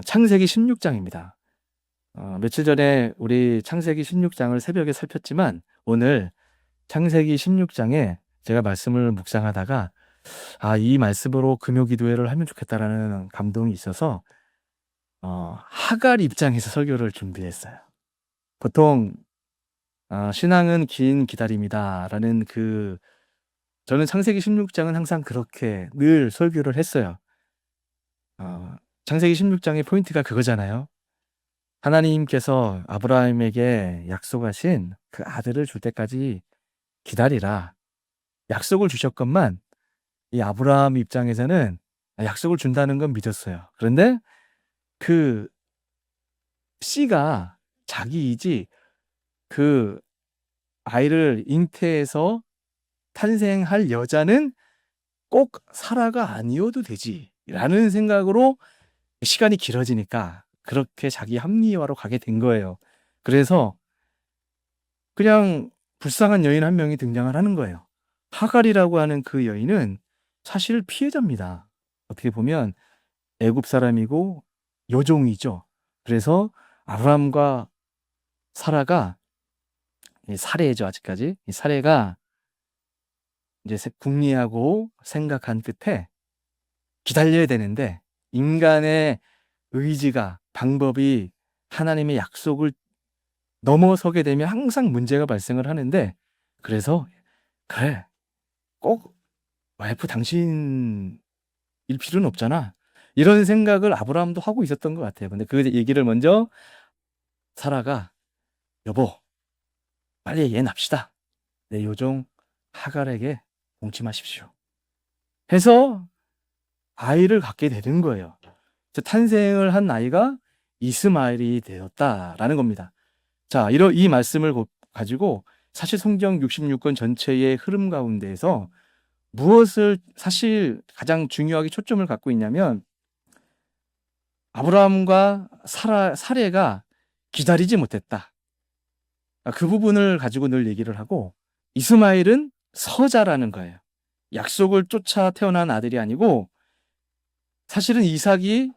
창세기 16장입니다. 며칠 전에 우리 창세기 16장을 새벽에 살폈지만 오늘 창세기 16장에 제가 말씀을 묵상하다가 이 말씀으로 금요 기도회를 하면 좋겠다라는 감동이 있어서 하갈 입장에서 설교를 준비했어요. 보통 신앙은 긴 기다림이다라는 저는 창세기 16장은 항상 그렇게 늘 설교를 했어요. 창세기 16장의 포인트가 그거잖아요. 하나님께서 아브라함에게 약속하신 그 아들을 줄 때까지 기다리라. 약속을 주셨건만 이 아브라함 입장에서는 약속을 준다는 건 믿었어요. 그런데 그 씨가 자기이지 그 아이를 잉태해서 탄생할 여자는 꼭 사라가 아니어도 되지라는 생각으로 시간이 길어지니까 그렇게 자기 합리화로 가게 된 거예요. 그래서 그냥 불쌍한 여인 한 명이 등장을 하는 거예요. 하갈이라고 하는 그 여인은 사실 피해자입니다. 어떻게 보면 애굽 사람이고 여종이죠. 그래서 아브라함과 사라가 사례죠. 아직까지 이 사례가 이제 궁리하고 생각한 끝에 기다려야 되는데 인간의 의지가 방법이 하나님의 약속을 넘어서게 되면 항상 문제가 발생을 하는데 그래서 그래 꼭 와이프 당신일 필요는 없잖아 이런 생각을 아브라함도 하고 있었던 것 같아요. 근데 그 얘기를 먼저 사라가 여보 빨리 얘 납시다. 내 요종 하갈에게 동침하십시오 해서 아이를 갖게 되는 거예요. 탄생을 한 아이가 이스마엘이 되었다라는 겁니다. 자, 이 말씀을 가지고 사실 성경 66권 전체의 흐름 가운데에서 무엇을 사실 가장 중요하게 초점을 갖고 있냐면 아브라함과 사례가 기다리지 못했다. 그 부분을 가지고 늘 얘기를 하고 이스마엘은 서자라는 거예요. 약속을 쫓아 태어난 아들이 아니고 사실은 이삭이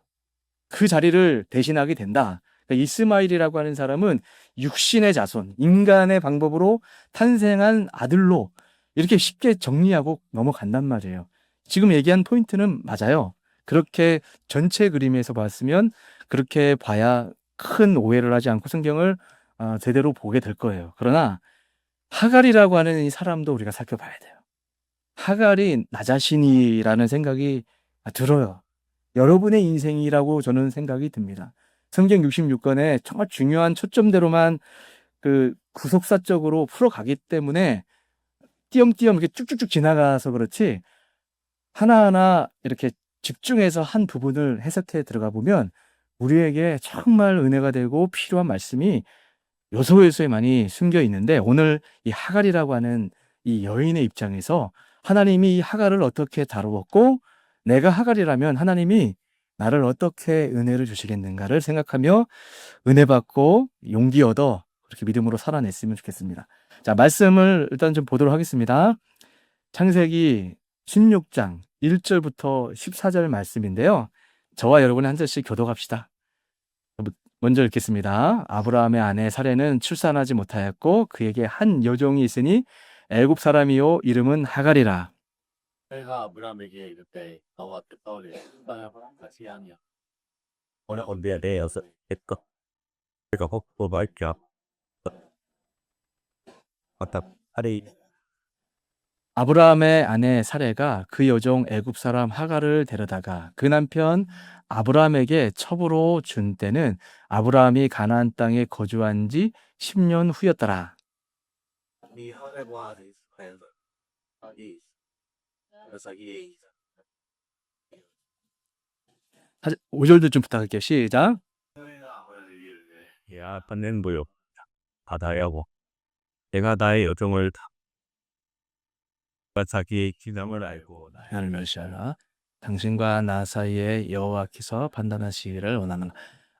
그 자리를 대신하게 된다. 그러니까 이스마엘이라고 하는 사람은 육신의 자손, 인간의 방법으로 탄생한 아들로 이렇게 쉽게 정리하고 넘어간단 말이에요. 지금 얘기한 포인트는 맞아요. 그렇게 전체 그림에서 봤으면 그렇게 봐야 큰 오해를 하지 않고 성경을 제대로 보게 될 거예요. 그러나 하갈이라고 하는 이 사람도 우리가 살펴봐야 돼요. 하갈이 나 자신이라는 생각이 들어요. 여러분의 인생이라고 저는 생각이 듭니다. 성경 66권에 정말 중요한 초점대로만 구속사적으로 풀어가기 때문에 띄엄띄엄 이렇게 쭉쭉쭉 지나가서 그렇지 하나하나 이렇게 집중해서 한 부분을 해석해 들어가 보면 우리에게 정말 은혜가 되고 필요한 말씀이 요소요소에 많이 숨겨 있는데 오늘 이 하갈이라고 하는 이 여인의 입장에서 하나님이 이 하갈을 어떻게 다루었고 내가 하갈이라면 하나님이 나를 어떻게 은혜를 주시겠는가를 생각하며 은혜 받고 용기 얻어 그렇게 믿음으로 살아냈으면 좋겠습니다. 자, 말씀을 일단 좀 보도록 하겠습니다. 창세기 16장 1절부터 14절 말씀인데요. 저와 여러분이 한 절씩 교독합시다. 먼저 읽겠습니다. 아브라함의 아내 사레는 출산하지 못하였고 그에게 한 여종이 있으니 애굽 사람이요 이름은 하갈이라. 내가 아브라함에게 이르되 너와 뜻하오되 사람을 같이 하며 Ona on vielä ees, etkö? Aika hoppua vaikea. Ota, 아리 아브라함의 아내 사레가 그 여종 애굽 사람 하갈을 데려다가 그 남편 아브라함에게 첩으로 준 때는 아브라함이 가나안 땅에 거주한 지 10년 후였더라. 네 하늘과 이스라엘 아기 여자기 5절도 좀 부탁할게요. 시작. 너희가 아버지를 이르되 야, 받는 보요. 받아야고. 내가 나의 여종을 자기의 기남을 알고 나를 멸시하라. 당신과 나 사이에 여호와께서 판단하시기를 원하노라.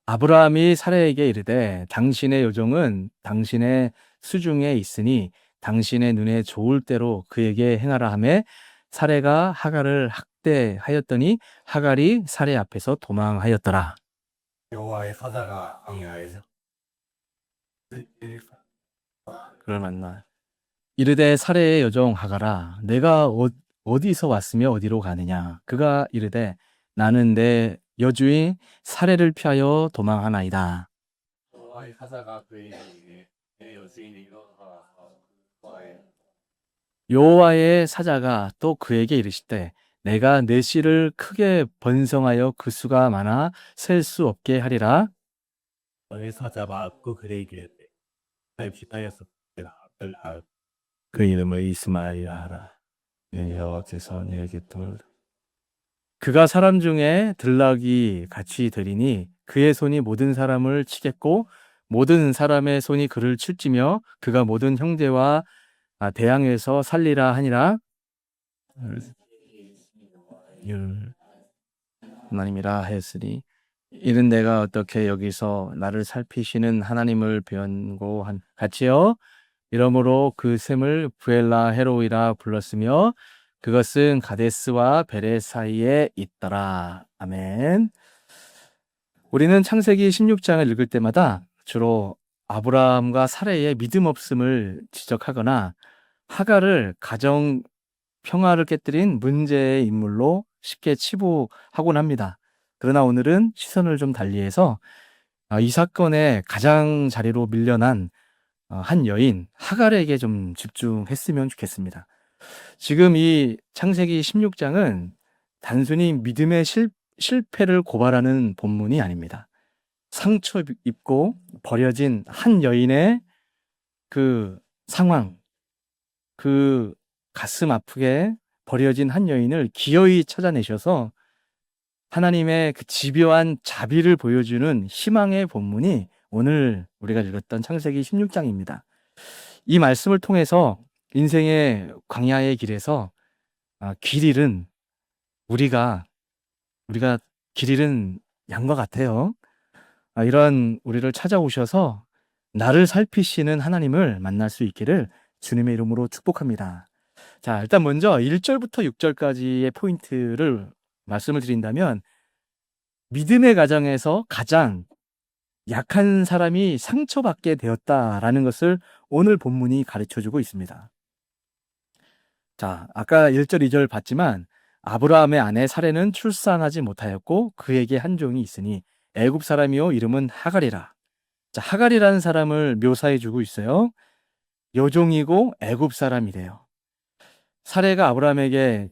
아브라함이 사레에게 이르되 당신의 여종은 당신의 수중에 있으니 당신의 눈에 좋을 대로 그에게 행하라 하매 사레가 하갈을 학대하였더니 하갈이 사레 앞에서 도망하였더라. 여호와의 사자가 광야에서 그를 만나 이르되 사레의 여종 하가라 내가 어디서 왔으며 어디로 가느냐 그가 이르되 나는 내 여주인 사레를 피하여 도망하나이다. 여호와의 사자가 그에게 내 여주인이 일어나서 여호와의 사자가 또 그에게 이르시되 내가 내 씨를 크게 번성하여 그 수가 많아 셀 수 없게 하리라. 너의 사자가 그 그에게 lep시다에서 그 이름을 이스마엘이라 하라. 여호와께서 내게 그가 사람 중에 들락이 같이 들이니 그의 손이 모든 사람을 치겠고 모든 사람의 손이 그를 칠지며 그가 모든 형제와 대항에서 살리라 하니라. 하나님이라 했으니 이는 내가 어떻게 여기서 나를 살피시는 하나님을 배운고 같이요. 이러므로 그 샘을 부엘라 헤로이라 불렀으며 그것은 가데스와 베레 사이에 있더라. 아멘. 우리는 창세기 16장을 읽을 때마다 주로 아브라함과 사레의 믿음 없음을 지적하거나 하갈을 가정 평화를 깨뜨린 문제의 인물로 쉽게 치부하곤 합니다. 그러나 오늘은 시선을 좀 달리해서 이 사건의 가장자리로 밀려난 한 여인 하갈에게 좀 집중했으면 좋겠습니다. 지금 이 창세기 16장은 단순히 믿음의 실패를 고발하는 본문이 아닙니다. 상처 입고 버려진 한 여인의 그 상황, 그 가슴 아프게 버려진 한 여인을 기어이 찾아내셔서 하나님의 그 집요한 자비를 보여주는 희망의 본문이 오늘 우리가 읽었던 창세기 16장입니다. 이 말씀을 통해서 인생의 광야의 길에서 길 잃은 우리가 길 잃은 양과 같아요. 이런 우리를 찾아오셔서 나를 살피시는 하나님을 만날 수 있기를 주님의 이름으로 축복합니다. 자, 일단 먼저 1절부터 6절까지의 포인트를 말씀을 드린다면 믿음의 가정에서 가장 약한 사람이 상처받게 되었다라는 것을 오늘 본문이 가르쳐주고 있습니다. 자, 아까 1절, 2절 봤지만 아브라함의 아내 사레는 출산하지 못하였고 그에게 한 종이 있으니 애굽 사람이요 이름은 하갈이라. 자, 하갈이라는 사람을 묘사해 주고 있어요. 여종이고 애굽 사람이래요. 사레가 아브라함에게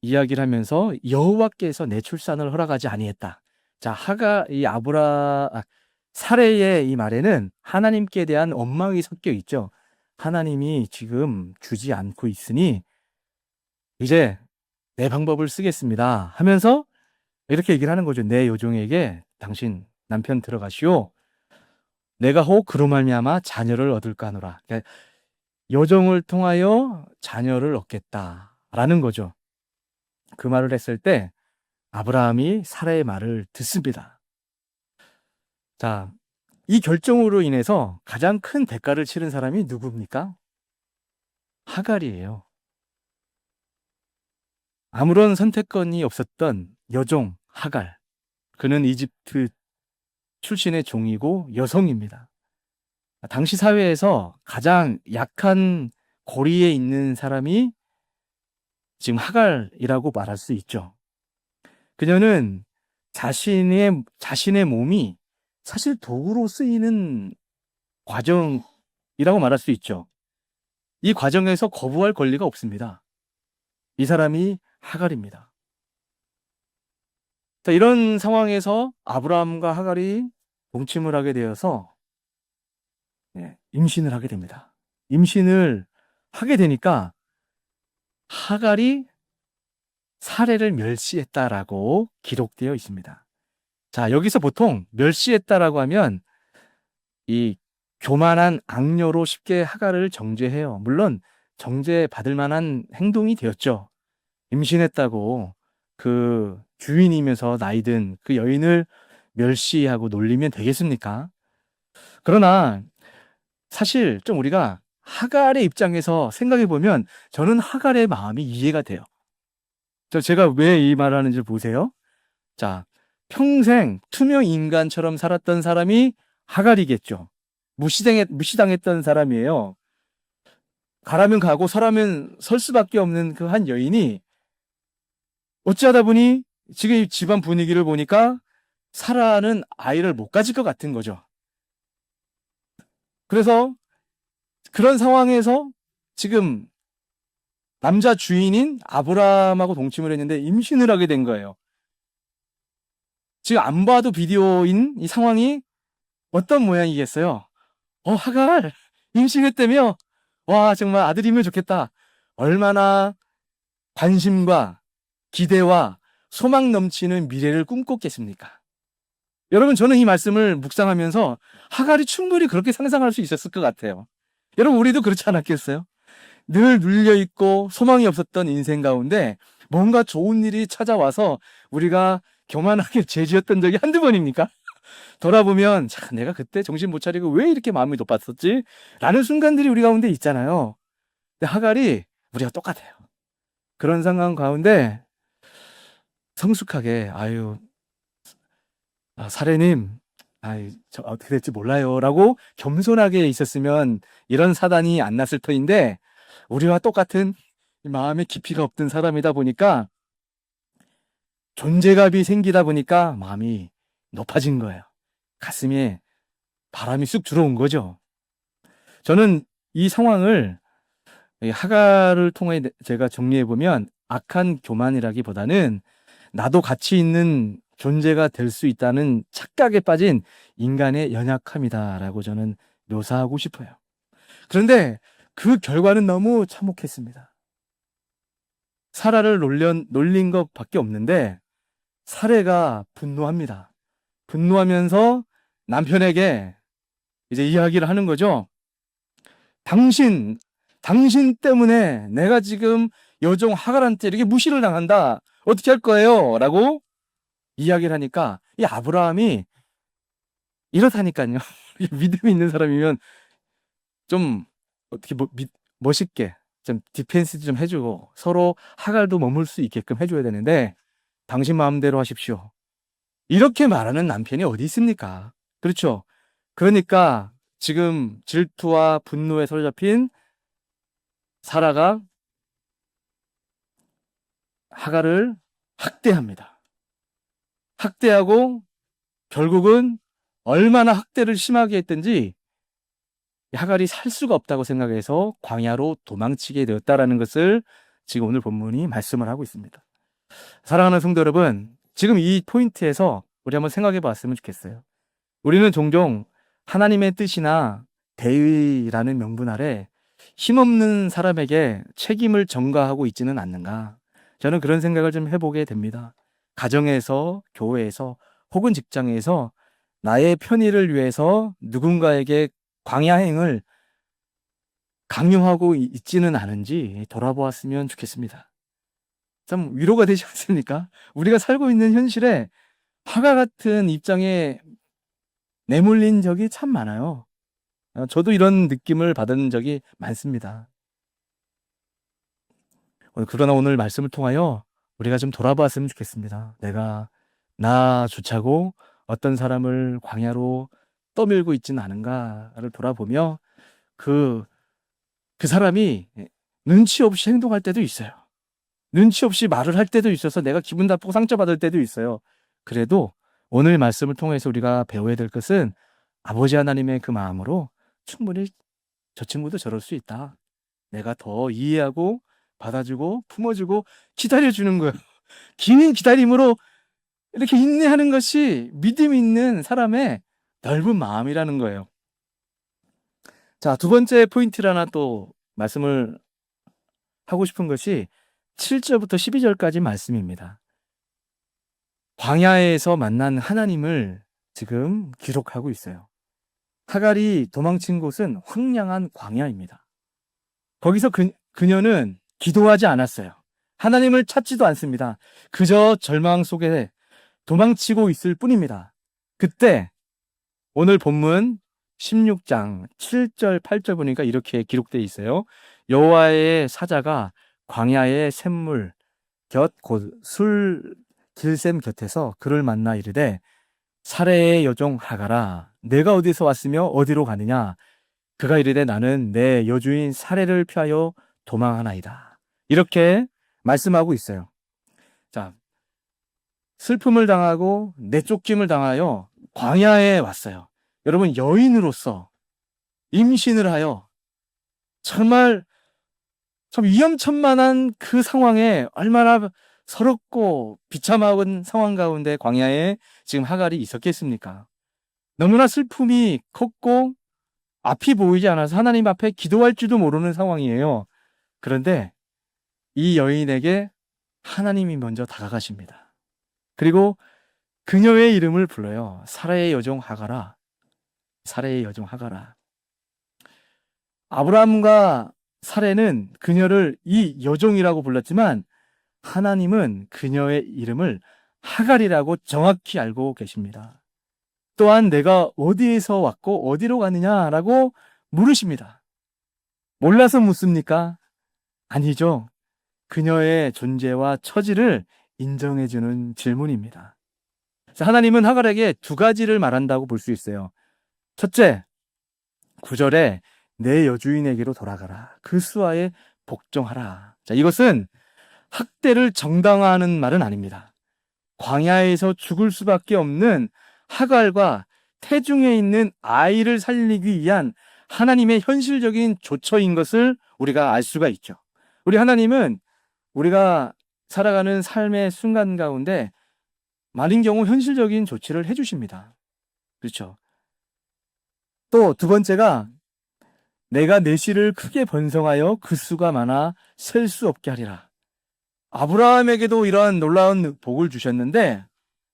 이야기를 하면서 여호와께서 내 출산을 허락하지 아니했다. 자, 사레의 이 말에는 하나님께 대한 원망이 섞여 있죠. 하나님이 지금 주지 않고 있으니 이제 내 방법을 쓰겠습니다 하면서 이렇게 얘기를 하는 거죠. 내 여종에게 당신 남편 들어가시오. 내가 혹 그로 말미암아 자녀를 얻을까 하노라. 그러니까 여종을 통하여 자녀를 얻겠다라는 거죠. 그 말을 했을 때 아브라함이 사라의 말을 듣습니다. 자, 이 결정으로 인해서 가장 큰 대가를 치른 사람이 누굽니까? 하갈이에요. 아무런 선택권이 없었던 여종 하갈. 그는 이집트 출신의 종이고 여성입니다. 당시 사회에서 가장 약한 고리에 있는 사람이 지금 하갈이라고 말할 수 있죠. 그녀는 자신의 몸이 사실 도구로 쓰이는 과정이라고 말할 수 있죠. 이 과정에서 거부할 권리가 없습니다. 이 사람이 하갈입니다. 자, 이런 상황에서 아브라함과 하갈이 동침을 하게 되어서 임신을 하게 됩니다. 임신을 하게 되니까 하갈이 사레를 멸시했다라고 기록되어 있습니다. 자, 여기서 보통 멸시했다라고 하면 이 교만한 악녀로 쉽게 하갈을 정죄해요. 물론 정죄받을 만한 행동이 되었죠. 임신했다고 그 주인이면서 나이든 그 여인을 멸시하고 놀리면 되겠습니까? 그러나 사실 좀 우리가 하갈의 입장에서 생각해 보면 저는 하갈의 마음이 이해가 돼요. 제가 왜 이 말을 하는지 보세요. 자, 평생 투명 인간처럼 살았던 사람이 하갈이겠죠. 무시당했던 사람이에요. 가라면 가고 서라면 설 수밖에 없는 그 한 여인이 어찌하다 보니 지금 이 집안 분위기를 보니까 사라는 아이를 못 가질 것 같은 거죠. 그래서 그런 상황에서 지금 남자 주인인 아브라함하고 동침을 했는데 임신을 하게 된 거예요. 지금 안 봐도 비디오인 이 상황이 어떤 모양이겠어요? 하갈 임신했다며? 와, 정말 아들이면 좋겠다. 얼마나 관심과 기대와 소망 넘치는 미래를 꿈꿨겠습니까? 여러분, 저는 이 말씀을 묵상하면서 하갈이 충분히 그렇게 상상할 수 있었을 것 같아요. 여러분, 우리도 그렇지 않았겠어요? 늘 눌려있고 소망이 없었던 인생 가운데 뭔가 좋은 일이 찾아와서 우리가 교만하게 죄지었던 적이 한두 번입니까? 돌아보면 내가 그때 정신 못 차리고 왜 이렇게 마음이 높았었지? 라는 순간들이 우리 가운데 있잖아요. 근데 하갈이 우리가 똑같아요. 그런 상황 가운데 성숙하게 사례님 저 어떻게 될지 몰라요 라고 겸손하게 있었으면 이런 사단이 안 났을 터인데 우리와 똑같은 마음의 깊이가 없던 사람이다 보니까 존재감이 생기다 보니까 마음이 높아진 거예요. 가슴에 바람이 쑥 들어온 거죠. 저는 이 상황을 하갈을 통해 제가 정리해보면 악한 교만이라기보다는 나도 가치 있는 존재가 될 수 있다는 착각에 빠진 인간의 연약함이다라고 저는 묘사하고 싶어요. 그런데 그 결과는 너무 참혹했습니다. 사라를 놀린 것밖에 없는데 사례가 분노합니다. 분노하면서 남편에게 이제 이야기를 하는 거죠. 당신 때문에 내가 지금 여종 하갈한테 이렇게 무시를 당한다. 어떻게 할 거예요? 라고 이야기를 하니까 이 아브라함이 이렇다니까요. 믿음이 있는 사람이면 좀 어떻게 멋있게 좀 디펜스 좀 해주고 서로 하갈도 머물 수 있게끔 해줘야 되는데 당신 마음대로 하십시오. 이렇게 말하는 남편이 어디 있습니까? 그렇죠? 그러니까 지금 질투와 분노에 사로잡힌 사라가 하갈을 학대합니다. 학대하고 결국은 얼마나 학대를 심하게 했든지 하갈이 살 수가 없다고 생각해서 광야로 도망치게 되었다라는 것을 지금 오늘 본문이 말씀을 하고 있습니다. 사랑하는 성도 여러분, 지금 이 포인트에서 우리 한번 생각해 봤으면 좋겠어요. 우리는 종종 하나님의 뜻이나 대의라는 명분 아래 힘없는 사람에게 책임을 전가하고 있지는 않는가? 저는 그런 생각을 좀 해보게 됩니다. 가정에서, 교회에서, 혹은 직장에서 나의 편의를 위해서 누군가에게 광야행을 강요하고 있지는 않은지 돌아보았으면 좋겠습니다. 참 위로가 되지 않습니까? 우리가 살고 있는 현실에 화가 같은 입장에 내몰린 적이 참 많아요. 저도 이런 느낌을 받은 적이 많습니다. 그러나 오늘 말씀을 통하여 우리가 좀 돌아봤으면 좋겠습니다. 내가 나조차고 어떤 사람을 광야로 떠밀고 있지는 않은가를 돌아보며 그 사람이 눈치 없이 행동할 때도 있어요. 눈치 없이 말을 할 때도 있어서 내가 기분 나쁘고 상처받을 때도 있어요. 그래도 오늘 말씀을 통해서 우리가 배워야 될 것은 아버지 하나님의 그 마음으로 충분히 저 친구도 저럴 수 있다. 내가 더 이해하고 받아주고 품어주고 기다려주는 거예요. 긴 기다림으로 이렇게 인내하는 것이 믿음 있는 사람의 넓은 마음이라는 거예요. 자, 두 번째 포인트를 하나 또 말씀을 하고 싶은 것이 7절부터 12절까지 말씀입니다. 광야에서 만난 하나님을 지금 기록하고 있어요. 하갈이 도망친 곳은 황량한 광야입니다. 거기서 그녀는 기도하지 않았어요. 하나님을 찾지도 않습니다. 그저 절망 속에 도망치고 있을 뿐입니다. 그때 오늘 본문 16장 7절 8절 보니까 이렇게 기록되어 있어요. 여호와의 사자가 광야의 샘물 곁 곧 술 들샘 곁에서 그를 만나 이르되 사레의 여종 하가라 내가 어디서 왔으며 어디로 가느냐 그가 이르되 나는 내 여주인 사레를 피하여 도망하나이다. 이렇게 말씀하고 있어요. 자, 슬픔을 당하고 내쫓김을 당하여 광야에 왔어요. 여러분 여인으로서 임신을 하여 정말 참 위험천만한 그 상황에 얼마나 서럽고 비참한 상황 가운데 광야에 지금 하갈이 있었겠습니까? 너무나 슬픔이 컸고 앞이 보이지 않아서 하나님 앞에 기도할지도 모르는 상황이에요. 그런데 이 여인에게 하나님이 먼저 다가가십니다. 그리고 그녀의 이름을 불러요. 사라의 여종 하가라. 사라의 여종 하가라. 아브라함과 사레는 그녀를 이 여종이라고 불렀지만 하나님은 그녀의 이름을 하갈이라고 정확히 알고 계십니다. 또한 내가 어디에서 왔고 어디로 가느냐라고 물으십니다. 몰라서 묻습니까? 아니죠. 그녀의 존재와 처지를 인정해주는 질문입니다. 하나님은 하갈에게 두 가지를 말한다고 볼 수 있어요. 첫째, 9절에 내 여주인에게로 돌아가라. 그 수하에 복종하라. 자, 이것은 학대를 정당화하는 말은 아닙니다. 광야에서 죽을 수밖에 없는 하갈과 태중에 있는 아이를 살리기 위한 하나님의 현실적인 조처인 것을 우리가 알 수가 있죠. 우리 하나님은 우리가 살아가는 삶의 순간 가운데 많은 경우 현실적인 조치를 해주십니다. 그렇죠. 또 두 번째가 내가 내 씨를 크게 번성하여 그 수가 많아 셀 수 없게 하리라. 아브라함에게도 이러한 놀라운 복을 주셨는데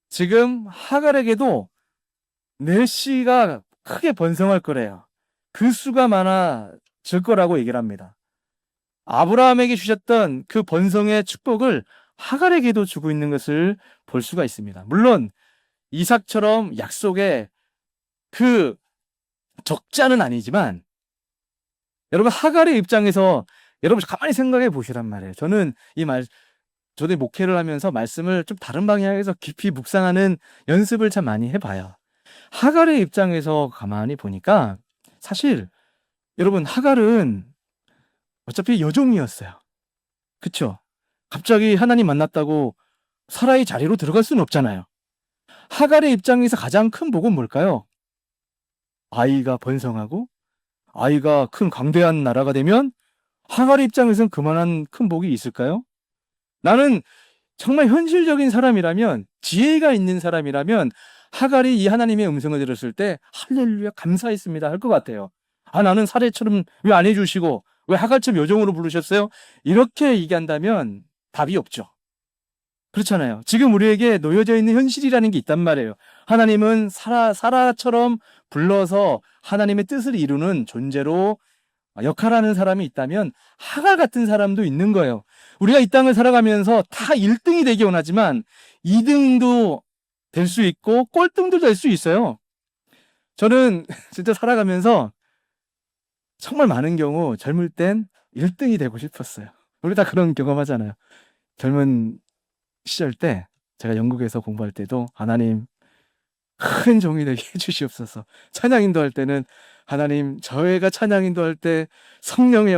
지금 하갈에게도 내 씨가 크게 번성할 거래요. 그 수가 많아질 거라고 얘기를 합니다. 아브라함에게 주셨던 그 번성의 축복을 하갈에게도 주고 있는 것을 볼 수가 있습니다. 물론 이삭처럼 약속의 그 적자는 아니지만 여러분 하갈의 입장에서 여러분 가만히 생각해 보시란 말이에요. 저도 목회를 하면서 말씀을 좀 다른 방향에서 깊이 묵상하는 연습을 참 많이 해봐요. 하갈의 입장에서 가만히 보니까 사실 여러분 하갈은 어차피 여종이었어요. 그쵸? 갑자기 하나님 만났다고 사라의 자리로 들어갈 수는 없잖아요. 하갈의 입장에서 가장 큰 복은 뭘까요? 아이가 번성하고 아이가 큰 강대한 나라가 되면 하갈의 입장에서는 그만한 큰 복이 있을까요? 나는 정말 현실적인 사람이라면 지혜가 있는 사람이라면 하갈이 이 하나님의 음성을 들었을 때 할렐루야 감사했습니다 할 것 같아요. 아 나는 사례처럼 왜 안 해주시고 왜 하갈처럼 여종으로 부르셨어요? 이렇게 얘기한다면 답이 없죠. 그렇잖아요. 지금 우리에게 놓여져 있는 현실이라는 게 있단 말이에요. 하나님은 사라처럼 불러서 하나님의 뜻을 이루는 존재로 역할하는 사람이 있다면 하갈 같은 사람도 있는 거예요. 우리가 이 땅을 살아가면서 다 1등이 되기 원하지만 2등도 될 수 있고 꼴등도 될 수 있어요. 저는 진짜 살아가면서 정말 많은 경우 젊을 땐 1등이 되고 싶었어요. 우리 다 그런 경험하잖아요. 젊은 시절 때 제가 영국에서 공부할 때도 하나님 큰 종이 되게 해주시옵소서. 찬양인도 할 때는 하나님 저희가 찬양인도 할 때 성령의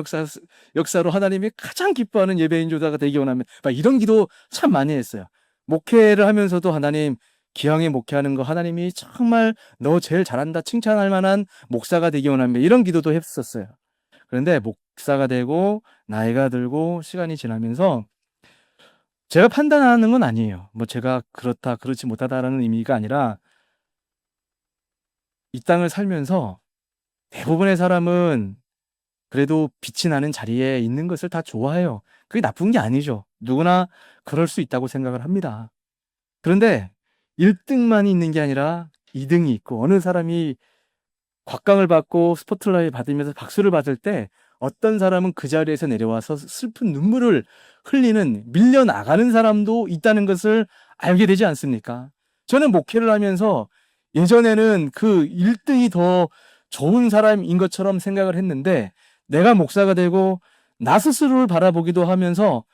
역사로 하나님이 가장 기뻐하는 예배인 조다가 되기 원하면 막 이런 기도 참 많이 했어요. 목회를 하면서도 하나님 기왕에 목회하는 거 하나님이 정말 너 제일 잘한다 칭찬할 만한 목사가 되기 원하면 이런 기도도 했었어요. 그런데 목사가 되고 나이가 들고 시간이 지나면서 제가 판단하는 건 아니에요. 뭐 제가 그렇다 그렇지 못하다라는 의미가 아니라 이 땅을 살면서 대부분의 사람은 그래도 빛이 나는 자리에 있는 것을 다 좋아해요. 그게 나쁜 게 아니죠. 누구나 그럴 수 있다고 생각을 합니다. 그런데 1등만이 있는 게 아니라 2등이 있고 어느 사람이 곽강을 받고 스포트라이트 받으면서 박수를 받을 때 어떤 사람은 그 자리에서 내려와서 슬픈 눈물을 흘리는 밀려나가는 사람도 있다는 것을 알게 되지 않습니까? 저는 목회를 하면서 예전에는 그 1등이 더 좋은 사람인 것처럼 생각을 했는데 내가 목사가 되고 나 스스로를 바라보기도 하면서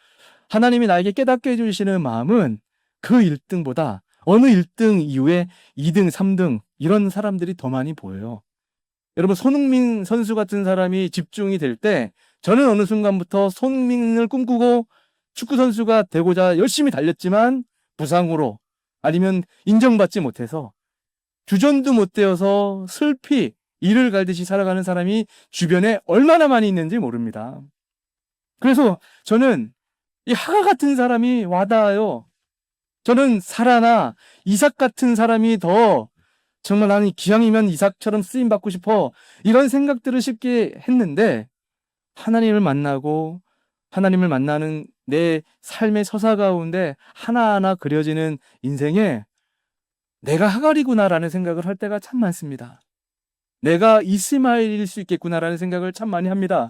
하나님이 나에게 깨닫게 해주시는 마음은 그 1등보다 어느 1등 이후에 2등, 3등 이런 사람들이 더 많이 보여요. 여러분, 손흥민 선수 같은 사람이 집중이 될 때 저는 어느 순간부터 손흥민을 꿈꾸고 축구 선수가 되고자 열심히 달렸지만 부상으로 아니면 인정받지 못해서 주전도 못 되어서 슬피 이를 갈듯이 살아가는 사람이 주변에 얼마나 많이 있는지 모릅니다. 그래서 저는 이 하가 같은 사람이 와닿아요. 저는 사라나 이삭 같은 사람이 더 정말 나는 기왕이면 이삭처럼 쓰임 받고 싶어 이런 생각들을 쉽게 했는데 하나님을 만나고 하나님을 만나는 내 삶의 서사 가운데 하나하나 그려지는 인생에 내가 하갈이구나라는 생각을 할 때가 참 많습니다. 내가 이스마엘일 수 있겠구나라는 생각을 참 많이 합니다.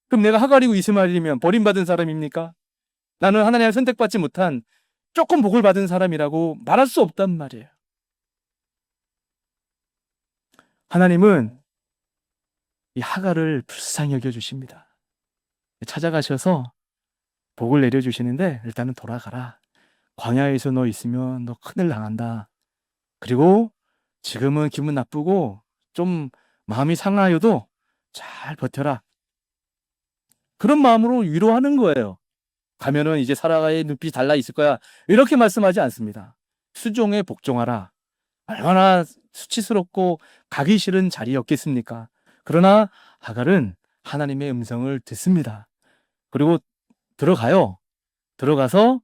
그럼 내가 하갈이고 이스마엘이면 버림받은 사람입니까? 나는 하나님을 선택받지 못한 조금 복을 받은 사람이라고 말할 수 없단 말이에요. 하나님은 이 하갈을 불쌍히 여겨주십니다. 찾아가셔서 복을 내려주시는데 일단은 돌아가라. 광야에서 너 있으면 너 큰일 당한다. 그리고 지금은 기분 나쁘고 좀 마음이 상하여도 잘 버텨라. 그런 마음으로 위로하는 거예요. 가면은 이제 사라의 눈빛이 달라 있을 거야. 이렇게 말씀하지 않습니다. 수종에 복종하라. 얼마나 수치스럽고 가기 싫은 자리였겠습니까? 그러나 하갈은 하나님의 음성을 듣습니다. 그리고 들어가요. 들어가서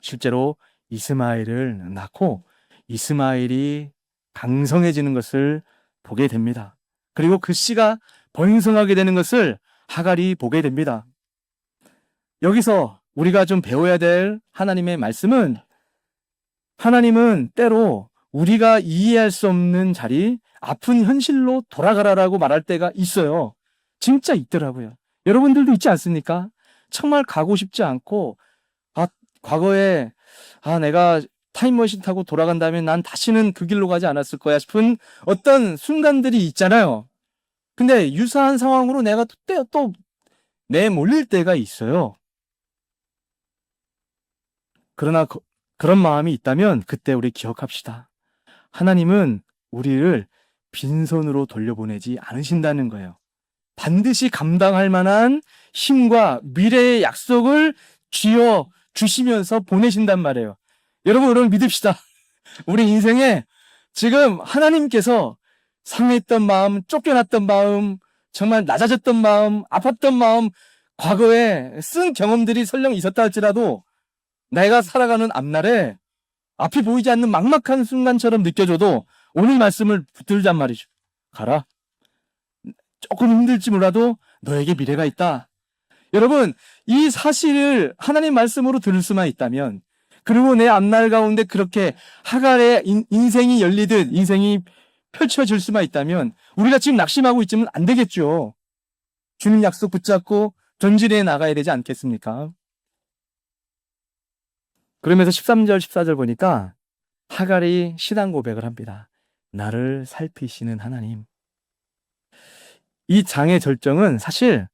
실제로 이스마엘을 낳고 이스마엘이 강성해지는 것을 보게 됩니다. 그리고 그 씨가 번성하게 되는 것을 하갈이 보게 됩니다. 여기서 우리가 좀 배워야 될 하나님의 말씀은 하나님은 때로 우리가 이해할 수 없는 자리, 아픈 현실로 돌아가라라고 말할 때가 있어요. 진짜 있더라고요. 여러분들도 있지 않습니까? 정말 가고 싶지 않고 과거에 내가 타임머신 타고 돌아간다면 난 다시는 그 길로 가지 않았을 거야 싶은 어떤 순간들이 있잖아요. 근데 유사한 상황으로 내가 또 내몰릴 때가 있어요. 그러나 그런 마음이 있다면 그때 우리 기억합시다. 하나님은 우리를 빈손으로 돌려보내지 않으신다는 거예요. 반드시 감당할 만한 힘과 미래의 약속을 쥐어 주시면서 보내신단 말이에요. 여러분 믿읍시다. 우리 인생에 지금 하나님께서 상했던 마음, 쫓겨났던 마음, 정말 낮아졌던 마음, 아팠던 마음, 과거에 쓴 경험들이 설령 있었다 할지라도 내가 살아가는 앞날에 앞이 보이지 않는 막막한 순간처럼 느껴져도 오늘 말씀을 붙들잔 말이죠. 가라. 조금 힘들지 몰라도 너에게 미래가 있다. 여러분, 이 사실을 하나님 말씀으로 들을 수만 있다면, 그리고 내 앞날 가운데 그렇게 하갈의 인생이 열리듯 인생이 펼쳐질 수만 있다면 우리가 지금 낙심하고 있지는 안 되겠죠. 주님 약속 붙잡고 전진해 나가야 되지 않겠습니까? 그러면서 13절, 14절 보니까 하갈이 신앙 고백을 합니다. 나를 살피시는 하나님. 이 장의 절정은 사실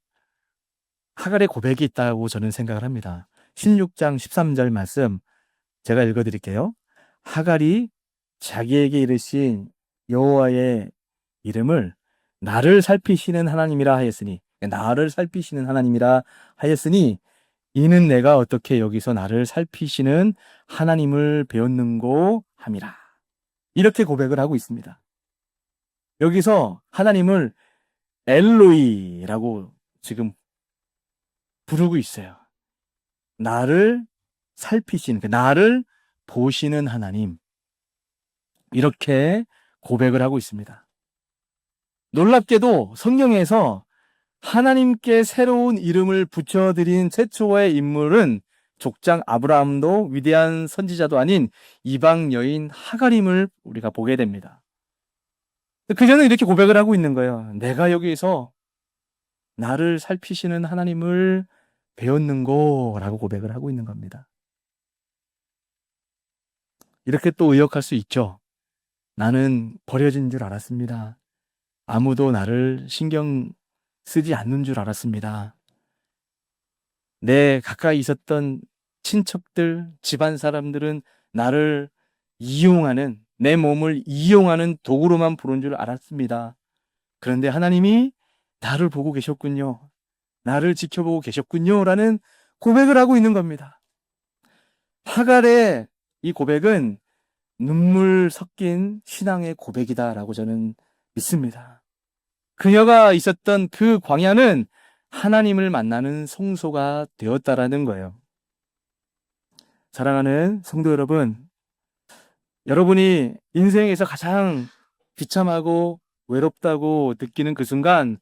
하갈의 고백이 있다고 저는 생각을 합니다. 16장 13절 말씀 제가 읽어드릴게요. 하갈이 자기에게 이르신 여호와의 이름을 나를 살피시는 하나님이라 하였으니, 나를 살피시는 하나님이라 하였으니 이는 내가 어떻게 여기서 나를 살피시는 하나님을 배웠는고 함이라. 이렇게 고백을 하고 있습니다. 여기서 하나님을 엘로이라고 지금 부르고 있어요. 나를 살피시는, 나를 보시는 하나님. 이렇게 고백을 하고 있습니다. 놀랍게도 성경에서 하나님께 새로운 이름을 붙여드린 최초의 인물은 족장 아브라함도 위대한 선지자도 아닌 이방 여인 하갈임을 우리가 보게 됩니다. 그녀는 이렇게 고백을 하고 있는 거예요. 내가 여기서 나를 살피시는 하나님을 배웠는고라고 고백을 하고 있는 겁니다. 이렇게 또 의역할 수 있죠. 나는 버려진 줄 알았습니다. 아무도 나를 신경 쓰지 않는 줄 알았습니다. 내 가까이 있었던 친척들, 집안 사람들은 나를 이용하는, 내 몸을 이용하는 도구로만 보는 줄 알았습니다. 그런데 하나님이 나를 보고 계셨군요. 나를 지켜보고 계셨군요. 라는 고백을 하고 있는 겁니다. 하갈의 이 고백은 눈물 섞인 신앙의 고백이다라고 저는 믿습니다. 그녀가 있었던 그 광야는 하나님을 만나는 성소가 되었다라는 거예요. 사랑하는 성도 여러분, 여러분이 인생에서 가장 비참하고 외롭다고 느끼는 그 순간,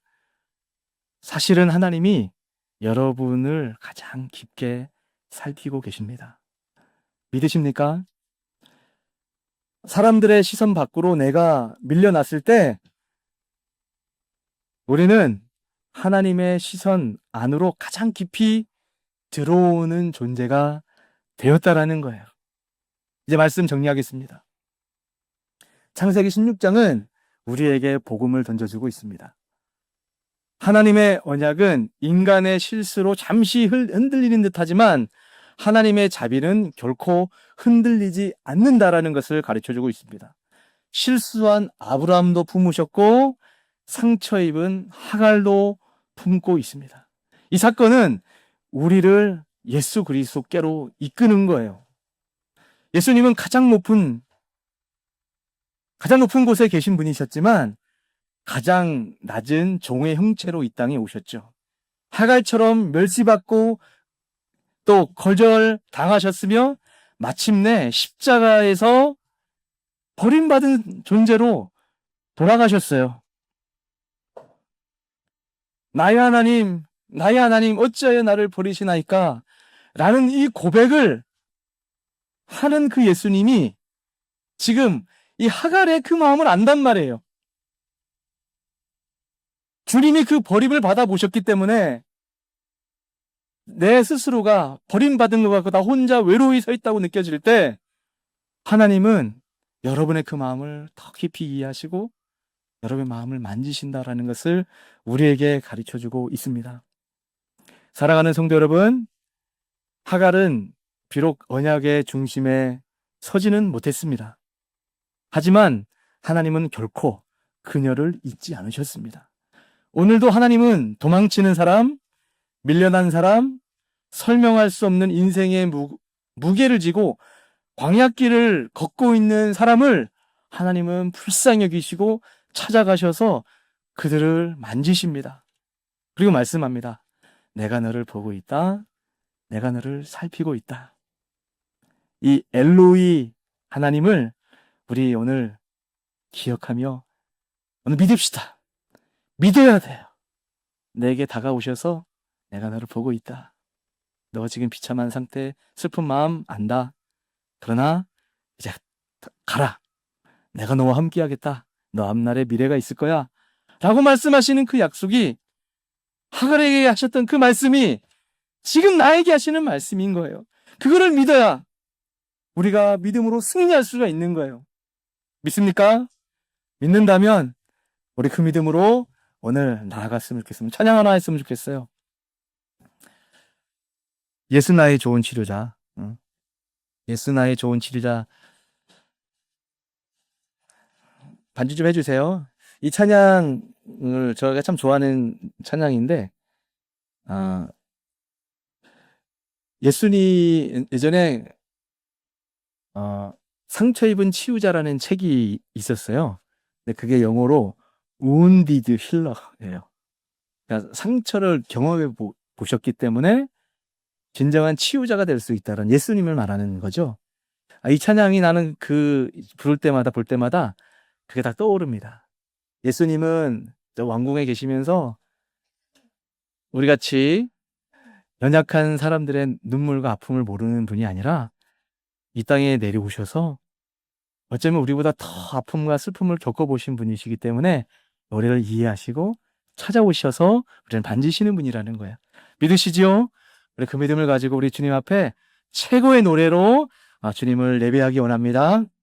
사실은 하나님이 여러분을 가장 깊게 살피고 계십니다. 믿으십니까? 사람들의 시선 밖으로 내가 밀려났을 때 우리는 하나님의 시선 안으로 가장 깊이 들어오는 존재가 되었다라는 거예요. 이제 말씀 정리하겠습니다. 창세기 16장은 우리에게 복음을 던져주고 있습니다. 하나님의 언약은 인간의 실수로 잠시 흔들리는 듯하지만 하나님의 자비는 결코 흔들리지 않는다라는 것을 가르쳐주고 있습니다. 실수한 아브라함도 품으셨고 상처 입은 하갈도 품고 있습니다. 이 사건은 우리를 예수 그리스도께로 이끄는 거예요. 예수님은 가장 높은 곳에 계신 분이셨지만 가장 낮은 종의 형체로 이 땅에 오셨죠. 하갈처럼 멸시받고 또 거절당하셨으며 마침내 십자가에서 버림받은 존재로 돌아가셨어요. 나의 하나님 어찌하여 나를 버리시나이까? 라는 이 고백을 하는 그 예수님이 지금 이 하갈의 그 마음을 안단 말이에요. 주님이 그 버림을 받아보셨기 때문에 내 스스로가 버림받은 것 같고 나 혼자 외로이 서 있다고 느껴질 때 하나님은 여러분의 그 마음을 더 깊이 이해하시고 여러분의 마음을 만지신다라는 것을 우리에게 가르쳐주고 있습니다. 사랑하는 성도 여러분, 하갈은 비록 언약의 중심에 서지는 못했습니다. 하지만 하나님은 결코 그녀를 잊지 않으셨습니다. 오늘도 하나님은 도망치는 사람, 밀려난 사람, 설명할 수 없는 인생의 무게를 지고 광야길을 걷고 있는 사람을 하나님은 불쌍히 여기시고 찾아가셔서 그들을 만지십니다. 그리고 말씀합니다. 내가 너를 보고 있다. 내가 너를 살피고 있다. 이 엘로이 하나님을 우리 오늘 기억하며 오늘 믿읍시다. 믿어야 돼요. 내게 다가오셔서 내가 너를 보고 있다. 너 지금 비참한 상태, 슬픈 마음 안다. 그러나 이제 가라. 내가 너와 함께 하겠다. 너 앞날에 미래가 있을 거야. 라고 말씀하시는 그 약속이 하갈에게 하셨던 그 말씀이 지금 나에게 하시는 말씀인 거예요. 그거를 믿어야 우리가 믿음으로 승리할 수가 있는 거예요. 믿습니까? 믿는다면 우리 그 믿음으로 오늘 나아갔으면 좋겠습니다. 찬양 하나 했으면 좋겠어요. 예수 나의 좋은 치료자. 예수 나의 좋은 치료자. 반주 좀 해주세요. 이 찬양을 저희가 참 좋아하는 찬양인데, 예수님 예전에 상처 입은 치유자라는 책이 있었어요. 근데 그게 영어로 wounded healer예요. 그러니까 상처를 경험해 보셨기 때문에 진정한 치유자가 될 수 있다는 예수님을 말하는 거죠. 이 찬양이 나는 부를 때마다 볼 때마다 그게 다 떠오릅니다. 예수님은 저 왕궁에 계시면서 우리 같이 연약한 사람들의 눈물과 아픔을 모르는 분이 아니라 이 땅에 내려오셔서 어쩌면 우리보다 더 아픔과 슬픔을 겪어보신 분이시기 때문에 우리를 이해하시고 찾아오셔서 우리를 만지시는 분이라는 거예요. 믿으시지요? 우리 그 믿음을 가지고 우리 주님 앞에 최고의 노래로 주님을 예배하기 원합니다.